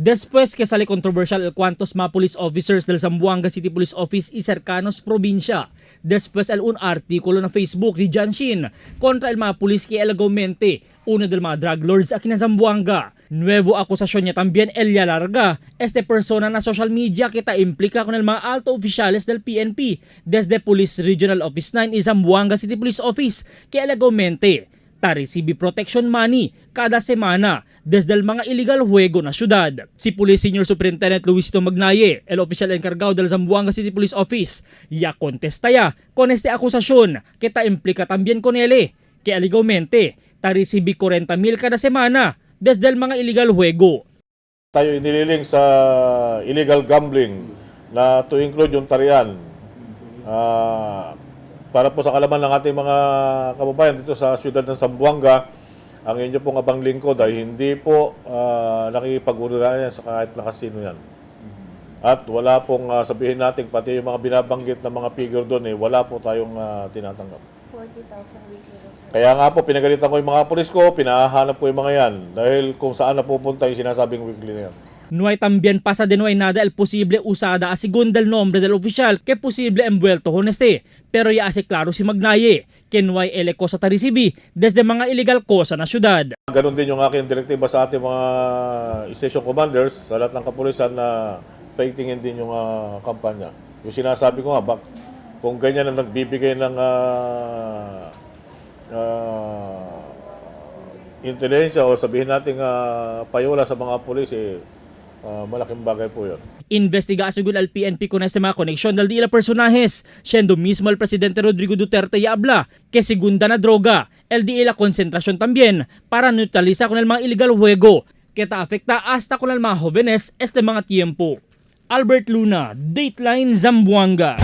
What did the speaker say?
Después que sale controversial el cuantos mga police officers del Zamboanga City Police Office y cercanos probinsya. Después el un artículo na Facebook ni John Shin kontra el mga pulis que alegadamente uno del mga drug lords aquí na Zamboanga. Nuevo akusasyon niya también Elia Larga, este persona na social media que ta implica con el mga alto oficiales del PNP desde Police Regional Office 9 y Zamboanga City Police Office que alegadamente ta recibe protection money kada semana desde el mga illegal juego na syudad. Si Police Senior Superintendent Luisito Magnaye, el oficial encargado del Zamboanga City Police Office, ya contesta ya con este acusación que ta implica también con él, que alegadamente ta recibe 40,000 kada semana desde el mga illegal juego. Tayo inililing sa illegal gambling na to include yung tarian. Para po sa kalaman ng ating mga kababayan dito sa siyudad ng Zamboanga, ang inyo pong abang lingkod ay hindi po nakikipag-ugnayan sa kahit na kasino yan. At wala pong sabihin natin, pati yung mga binabanggit na mga figure doon, wala po tayong tinatanggap. 40,000 weekly. Kaya nga po, pinagalitan ko yung mga pulis ko, pinahanap po yung mga yan. Dahil kung saan napupunta yung sinasabing weekly na yan. No hay también pasa de no hay nada el posible usada a segunda el nombre del oficial que posible envuelto con este. Pero ya hace claro si Magnaye que no hay ele cosa tarisibi desde mga illegal cosa na syudad. Ganon din yung aking direktiba sa ating mga station commanders sa lahat ng kapulisan na paigtingin din yung kampanya. Yung sinasabi ko nga, kung ganyan ang nagbibigay ng intelihensya o sabihin natin payola sa mga pulis, malaking bagay po yun. Investiga asegura al PNP con este mga koneksyon del dila personajes, siendo mismo el presidente Rodrigo Duterte y habla que segunda na droga, el di la concentración también para neutralizar con el mga illegal juego que ta afecta hasta con el mga jóvenes este mga tiempo. Albert Luna, Dateline Zamboanga.